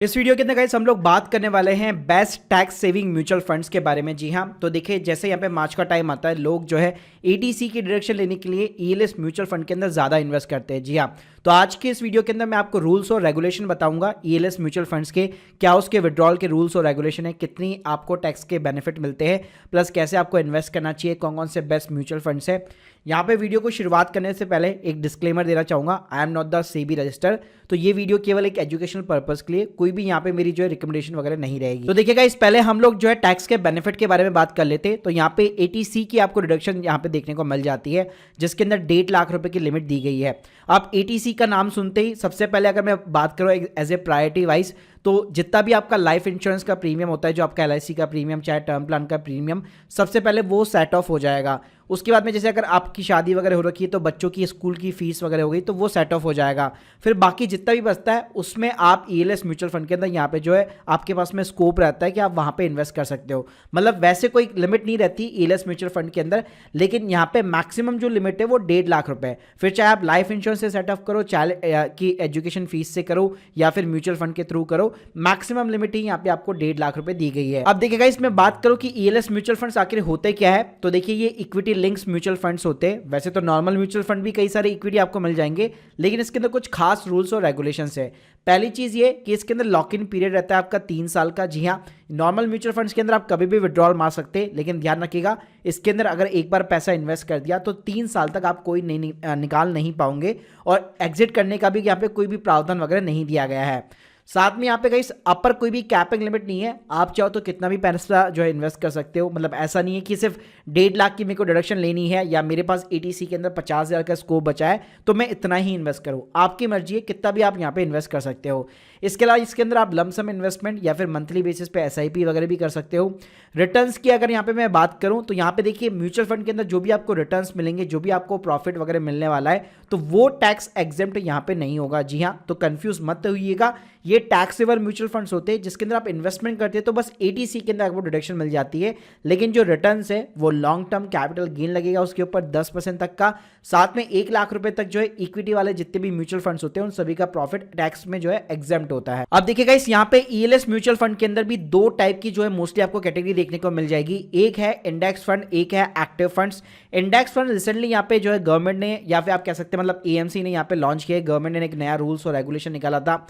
इस वीडियो के अंदर गाइस हम लोग बात करने वाले हैं best tax saving mutual funds के बारे में। जी हाँ, तो देखिए जैसे यहाँ पे मार्च का टाइम आता है, लोग जो है एडीसी की डायरेक्शन लेने के लिए ईएलएस म्यूचुअल फंड के अंदर ज़्यादा इन्वेस्ट करते हैं। जी हाँ, तो आज के इस वीडियो के अंदर मैं आपको रूल्स और रेगुलेशन बताऊंगा ईएलएस म्यूचुअल फंड्स के, क्या उसके विड्रॉल के रूल्स और रेगुलेशन है, कितनी आपको टैक्स के बेनिफिट मिलते हैं, प्लस कैसे आपको इन्वेस्ट करना चाहिए, कौन कौन से बेस्ट म्यूचुअल फंड्स है। यहाँ पे वीडियो को शुरुआत करने से पहले एक डिस्क्लेमर देना चाहूँगा, I am not the SEBI register. तो ये वीडियो केवल एक एजुकेशनल पर्पस के लिए, कोई भी यहाँ पे मेरी जो है रिकमेंडेशन वगैरह नहीं रहेगी। तो देखिएगा, इस पहले हम लोग जो है टैक्स के बेनिफिट के बारे में बात कर लेते हैं। तो यहाँ पे एटीसी की आपको डिडक्शन यहाँ पे देखने को मिल जाती है, जिसके अंदर 1.5 लाख रुपए की लिमिट दी गई है। आप एटीसी का नाम सुनते ही सबसे पहले अगर मैं बात करूँ एज ए प्रायोरिटी वाइज, तो जितना भी आपका लाइफ इंश्योरेंस का प्रीमियम होता है, जो आपका एलआईसी का प्रीमियम चाहे टर्म प्लान का प्रीमियम, सबसे पहले वो सेट ऑफ हो जाएगा। उसके बाद में जैसे अगर आपकी शादी वगैरह हो रखी है तो बच्चों की स्कूल की फीस वगैरह हो गई तो वो सेट ऑफ हो जाएगा। फिर बाकी जितना भी बचता है उसमें आप ईएलएस म्यूचुअल फंड के अंदर यहाँ पे जो है आपके पास में स्कोप रहता है कि आप वहाँ पे इन्वेस्ट कर सकते हो। मतलब वैसे कोई लिमिट नहीं रहती ईएलएस म्यूचुअल फंड के अंदर, लेकिन यहाँ पे मैक्सिमम जो लिमिट है वो 1.5 लाख रुपए। फिर चाहे आप लाइफ इंश्योरेंस से सेट ऑफ करो, चाहे कि एजुकेशन फीस से करो या फिर म्यूचुअल फंड के थ्रू करो, मैक्सिमम लिमिट ही यहाँ पे आपको 1.5 लाख रुपए दी गई है। अब देखिएगा, इसमें बात करो कि ईएलएस म्यूचुअल फंड्स आखिर होते क्या है। तो देखिए, ये इक्विटी लिंक्स म्यूचुअल फंड्स होते हैं। वैसे तो नॉर्मल म्यूचुअल फंड भी कई सारे इक्विटी आपको मिल जाएंगे, लेकिन इसके अंदर कुछ खास रूल्स और रेगुलेशंस है। पहली चीज ये कि इसके अंदर लॉक इन पीरियड रहता है आपका 3 साल का। जी हाँ, नॉर्मल म्यूचुअल फंड्स के अंदर आप कभी भी विड्रॉल मार सकते हैं, लेकिन ध्यान रखिएगा इसके अंदर अगर एक बार पैसा इन्वेस्ट कर दिया तो 3 साल तक आप कोई निकाल नहीं पाओगे, और एग्जिट करने का भी यहाँ पे कोई भी प्रावधान वगैरह नहीं दिया गया है। साथ में यहाँ पे गाइस अपर कोई भी कैपिंग लिमिट नहीं है, आप चाहो तो कितना भी पैसा जो है इन्वेस्ट कर सकते हो। मतलब ऐसा नहीं है कि सिर्फ 1.5 लाख की मेरे को डिडक्शन लेनी है या मेरे पास एटीसी के अंदर 50,000 का स्कोप बचा है तो मैं इतना ही इन्वेस्ट करूँ। आपकी मर्जी है, कितना भी आप यहाँ पे इन्वेस्ट कर सकते हो। इसके अलावा इसके अंदर आप लमसम इन्वेस्टमेंट या फिर मंथली बेसिस पे एसआईपी वगैरह भी कर सकते हो। रिटर्न्स की अगर यहाँ पे मैं बात करूँ तो यहाँ पे देखिए, म्यूचुअल फंड के अंदर जो भी आपको रिटर्न्स मिलेंगे, जो भी आपको प्रॉफिट वगैरह मिलने वाला है, तो वो टैक्स एग्जेम्प्ट यहाँ पे नहीं होगा। जी हाँ, तो कंफ्यूज मत होइएगा, ये टैक्स सेवर म्यूचुअल फंड्स होते हैं जिसके अंदर आप इन्वेस्टमेंट करते हैं तो बस एटीसी के अंदर आपको डिडक्शन मिल जाती है, लेकिन जो रिटर्न्स है वो लॉन्ग टर्म कैपिटल गेन लगेगा उसके ऊपर 10% तक का। साथ में 1 लाख रुपए तक जो है इक्विटी वाले जितने भी म्यूचुअल फंड्स होते हैं उन सभी का प्रॉफिट टैक्स में जो है एग्जेम्प्ट होता है। अब देखिएगा, इस यहाँ पे ईएलएस म्यूचुअल फंड के अंदर भी 2 टाइप की जो है मोस्टली आपको कैटेगरी देखने को मिल जाएगी। एक है इंडेक्स फंड, एक है active funds. Index fund recently यहाँ पे जो है गवर्नमेंट ने, या फिर आप कह सकते हैं मतलब एएमसी ने यहाँ पे लॉन्च किया है। गवर्नमेंट ने एक नया रूल्स और रेगुलेशन निकाला था।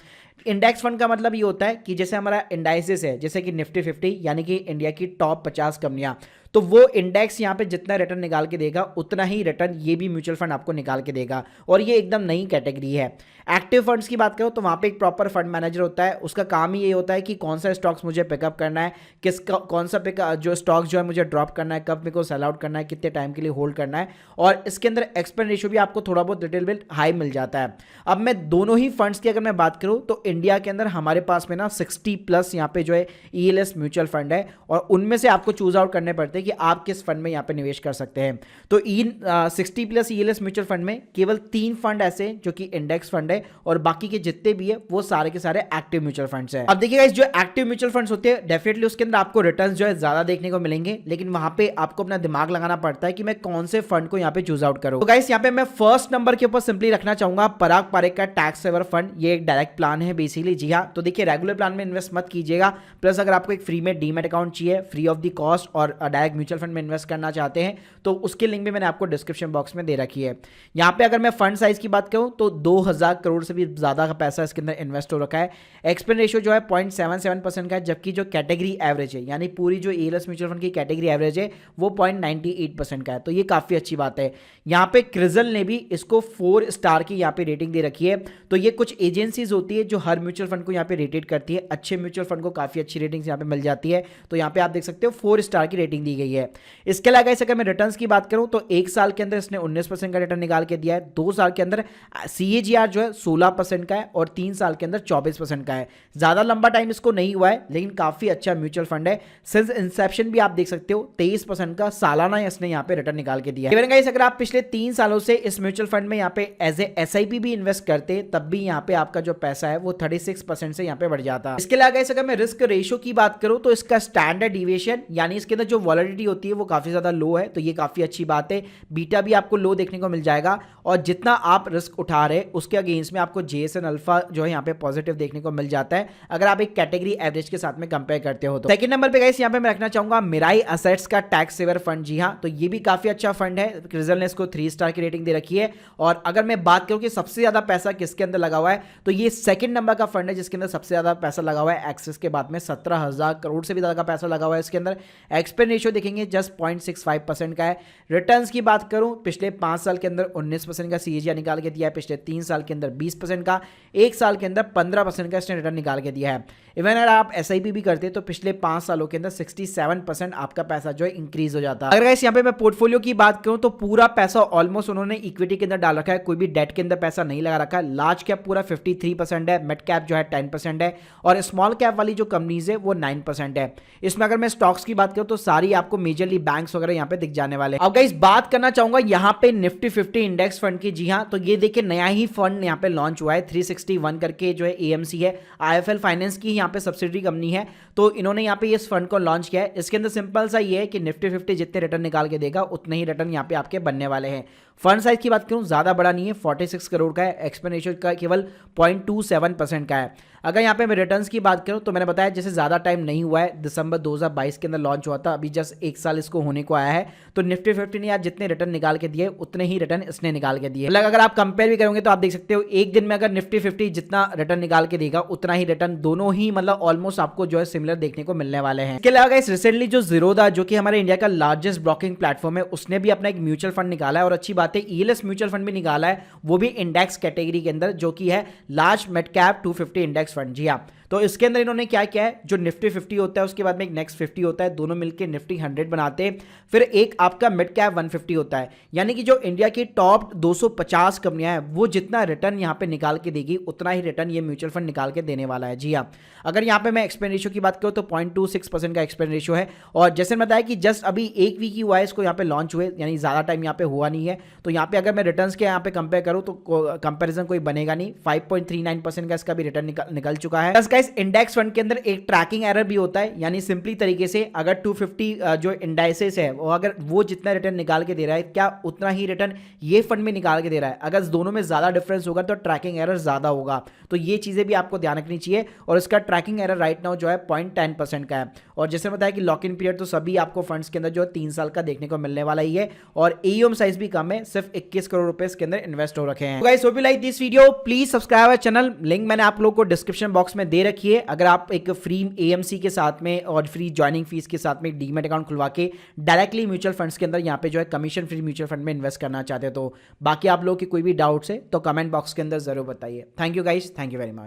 इंडेक्स फंड का मतलब ये होता है कि जैसे हमारा इंडाइसेस है, जैसे कि निफ्टी 50 यानी कि इंडिया की टॉप 50 कंपनियां, तो वो इंडेक्स यहाँ पे जितना रिटर्न निकाल के देगा उतना ही रिटर्न ये भी म्यूचुअल फंड आपको निकाल के देगा, और ये एकदम नई कैटेगरी है। एक्टिव फंड्स की बात करो तो वहाँ पे एक प्रॉपर फंड मैनेजर होता है, उसका काम ही ये होता है कि कौन सा स्टॉक्स मुझे पिकअप करना है, कौन सा जो स्टॉक्स जो है मुझे ड्रॉप करना है, कब मेरे को सेल आउट करना है, कितने टाइम के लिए होल्ड करना है, और इसके अंदर एक्सपेंस रेशियो भी आपको थोड़ा बहुत लिटिल बिट हाई मिल जाता है। अब मैं दोनों ही फंड्स की अगर मैं बात करूँ तो इंडिया के अंदर हमारे पास में ना 60+ यहाँ पे जो है ईएलएस म्यूचुअल फंड है, और उनमें से आपको चूज आउट करने पड़ते हैं कि आप किस फंड में यहाँ पे निवेश कर सकते हैं। तो इन 60+ ईएलएस म्यूचुअल फंड में केवल 3 फंड ऐसे जो कि इंडेक्स फंड है, और बाकी के जितने भी है वो सारे के सारे एक्टिव म्यूचुअल फंड्स है। अब देखिएगा, इस जो एक्टिव म्यूचुअल फंड्स होते हैं डेफिनेटली उसके अंदर आपको रिटर्न्स जो है ज्यादा देखने को मिलेंगे, लेकिन वहां पे आपको अपना दिमाग लगाना पड़ता है कि मैं कौन से फंड को यहाँ पे चूज आउट करूँ। तो गाइस, यहाँ पे मैं फर्स्ट नंबर के ऊपर सिंपली रखना चाहूंगा पराग पारेख का टैक्स सेवर फंड। ये एक डायरेक्ट प्लान है बेसिकली। जी हाँ, तो देखिए रेगुलर प्लान में इन्वेस्ट मत कीजिएगा, प्लस अगर आपको एक फ्री में डीमैट अकाउंट चाहिए फ्री ऑफ द कॉस्ट और डायरेक्ट म्यूचुअल फंड में इन्वेस्ट करना चाहते हैं तो उसकी लिंक भी मैंने आपको डिस्क्रिप्शन बॉक्स में दे रखी है। यहाँ पे अगर मैं फंड साइज की बात करूँ तो 2000 करोड़ से भी ज्यादा का पैसा इसके अंदर इन्वेस्ट हो रखा है। एक्सपेंस रेशियो जो है 0.77% का है, जबकि जो कैटेगरी एवरेज है यानी पूरी जो ईएलएस म्यूचुअल फंड की कैटेगरी एवरेज है वो 0.98% का है, तो ये काफी अच्छी बात है। यहाँ पे क्रिजल ने भी इसको 4 स्टार की यहाँ पे रेटिंग दे रखी है। तो ये कुछ एजेंसीज होती है जो हर म्यूचुअल फंड को यहाँ पे रेटेड करती है, अच्छे म्यूचुअल फंड को काफी अच्छी रेटिंग यहाँ पे मिल जाती है। तो यहाँ पे आप देख सकते हो 4 स्टार की रेटिंग दी गई है। इसके अलावा अगर मैं रिटर्न्स की बात करूं तो 1 साल के अंदर इसने 19% का रिटर्न निकाल के दिया है, 2 साल के अंदर सीएजीआर जो है 16% का है, और 3 साल के अंदर 24% का है। ज्यादा लंबा टाइम इसको नहीं हुआ है, लेकिन काफी अच्छा म्यूचुअल फंड है। सिंस इंसेप्शन भी आप देख सकते हो 23% का सालाना इसने यहाँ पे रिटर्न निकाल के दिया है। गाइस, अगर आप पिछले 3 सालों से इस म्यूचुअल फंड में यहाँ पे एज ए एसआईपी भी इन्वेस्ट करते तब भी यहाँ पे आपका जो पैसा है वो 36% से यहाँ पे बढ़ जाता। इसके अलावा अगर मैं रिस्क रेशियो की बात करूं तो इसका स्टैंडर्ड डिविएशन यानी इसके अंदर जो वॉलेटिलिटी होती है वो काफी ज्यादा लो है, तो ये काफी अच्छी बात है। बीटा भी आपको लो देखने को मिल जाएगा और जितना आप रिस्क उठा रहे उसके अगेंस्ट में आपको जेएसएन अल्फा जो है यहाँ पे पॉजिटिव देखने को मिल जाता है अगर आप एक कैटेगरी एवरेज के साथ में कंपेयर करते हो तो। सेकंड नंबर पे गाइस यहाँ पे मैं रखना चाहूंगा मिराई असेट्स का टैक्स सेवर फंड। जी हाँ, तो ये भी काफी अच्छा फंड है, क्रिजल ने इसको 3 स्टार की रेटिंग दे रखी है। और अगर मैं बात करूं कि सबसे ज्यादा पैसा किसके अंदर लगा हुआ है तो ये सेकंड नंबर का फंड है जिसके अंदर सबसे ज्यादा पैसा लगा हुआ है। एक्सिस के बाद में 17,000 करोड़ से भी ज्यादा का पैसा लगा हुआ है इसके अंदर। एक्सपेंस रेशियो देखेंगे जस्ट 0.65% का है। रिटर्न्स की बात करूं पिछले 5 साल के अंदर 19% का सीएजीआर निकाल के दिया है, पिछले 3 साल के अंदर 20% का, 1 साल के अंदर 15% का इसने रिटर्न निकाल के दिया है। इवन अगर आप एसआईपी भी करते तो पिछले 5 सालों के अंदर 67% आपका पैसा जो है इंक्रीज हो जाता है। अगर गाइस यहाँ पे मैं पोर्टफोलियो की बात करूं तो पूरा पैसा ऑलमोस्ट उन्होंने इक्विटी के अंदर डाल रखा है, कोई भी डेट के अंदर पैसा नहीं लगा रखा है। लार्ज कैप पूरा 53% है, मिड कैप जो है 10% है और स्मॉल कैप वाली जो कंपनीज है वो 9% है। इसमें अगर मैं स्टॉक्स की बात करूं तो सारी आपको मेजरली बैंक्स वगैरह यहाँ पे दिख जाने वाले हैं। अब गाइस बात करना चाहूंगा यहाँ पे निफ्टी 50 इंडेक्स फंड की। जी हाँ, तो ये देखिए नया ही फंड यहाँ पे लॉन्च हुआ है 361 करके जो है एएमसी है, आईएफएल फाइनेंस की यहाँ पे सब्सिडरी कंपनी है। तो इन्होंने यहाँ पे इस फंड को लॉन्च किया है। इसके अंदर सिंपल सा ये है कि निफ्टी 50 जितने रिटर्न निकाल के देगा उतने ही रिटर्न यहाँ पे आपके बनने वाले हैं। फंड साइज की बात करूं ज्यादा बड़ा नहीं है, 46 करोड़ का है। एक्सपेंडिचर का केवल 0.27% का है। अगर यहाँ पे मैं रिटर्न्स की बात करूं तो मैंने बताया जैसे ज़्यादा टाइम नहीं हुआ है, दिसंबर 2022 के अंदर लॉन्च हुआ था, अभी जस्ट 1 साल इसको होने को आया है। तो निफ्टी 50 ने यार जितने रिटर्न निकाल के दिए उतने ही रिटर्न इसने निकाल के दिए। मतलब अगर आप कंपेयर भी करोगे तो आप देख सकते हो एक दिन में अगर निफ्टी 50 जितना रिटर्न निकाल के देगा उतना ही रिटर्न दोनों ही मतलब ऑलमोस्ट आपको जो है सिमिलर देखने को मिलने वाले हैं। इसके अलावा इस रिसेंटली जो जीरोधा जो कि हमारे इंडिया का लार्जेस्ट ब्रोकिंग प्लेटफॉर्म है उसने भी अपना एक म्यूचुअल फंड निकाला है और अच्छी बात है ईएलएस म्यूचुअल फंड भी निकाला है, वो भी इंडेक्स कैटेगरी के अंदर जो कि है large mid cap 250 index fund. जी हाँ, तो इसके अंदर इन्होंने क्या किया है, जो निफ्टी 50 होता है उसके बाद में एक नेक्स्ट 50 होता है, दोनों मिलकर निफ्टी 100 बनाते हैं, फिर एक आपका मिड कैप 150 होता है। यानी कि जो इंडिया की टॉप 250 कंपनियां हैं वो जितना रिटर्न यहां पे निकाल के देगी उतना ही रिटर्न ये म्यूचुअल फंड निकाल के देने वाला है। जी हाँ, अगर यहां पे मैं एक्सपेंस रेशियो की बात करूं तो 0.26% का एक्सपेंस रेशियो है। और जैसे मैं बताया कि जस्ट अभी 1 वीक ही हुआ है इसको यहाँ पे लॉन्च हुए, यानी ज्यादा टाइम यहाँ पे हुआ नहीं है। तो यहाँ पे अगर मैं रिटर्न के यहाँ पे कंपेयर करूँ तो कंपेरिजन कोई बनेगा नहीं। 5.39% का इसका भी रिटर्न निकल चुका है। इस इंडेक्स फंड के अंदर एक ट्रैकिंग एरर भी होता है, यानी सिंपली तरीके से अगर 250 जो इंडाइसेस है वो अगर वो जितना रिटर्न निकाल के दे रहा है क्या उतना ही रिटर्न ये फंड में निकाल के दे रहा है। अगर दोनों में ज्यादा डिफरेंस होगा तो ट्रैकिंग एरर ज्यादा होगा। तो ये चीजें भी आपको ध्यान रखनी चाहिए। और इसका ट्रैकिंग एरर राइट नाउ जो है 0.10% का है। और जैसे बताया कि लॉक इन पीरियड तो सभी आपको फंड्स के अंदर जो है 3 साल का देखने को मिलने वाला ही है। और एयूएम साइज भी कम है, सिर्फ 21 करोड़ रुपए इसके अंदर इन्वेस्ट हो रखे हैं। Guys hope you like this video, please subscribe our channel, link मैंने आप लोगों को डिस्क्रिप्शन बॉक्स में दे रखी है। अगर आप एक फ्री एएमसी के साथ में और फ्री ज्वाइनिंग फीस के साथ में डीमैट अकाउंट खुलवा के डायरेक्टली म्यूचुअल फंड्स के अंदर यहाँ पे जो है कमीशन फ्री म्यूचुअल फंड में इन्वेस्ट करना चाहते हो तो बाकी आप लोगों की कोई भी डाउट्स है तो कमेंट बॉक्स के अंदर जरूर बताइए। Thank you guys, thank you very much.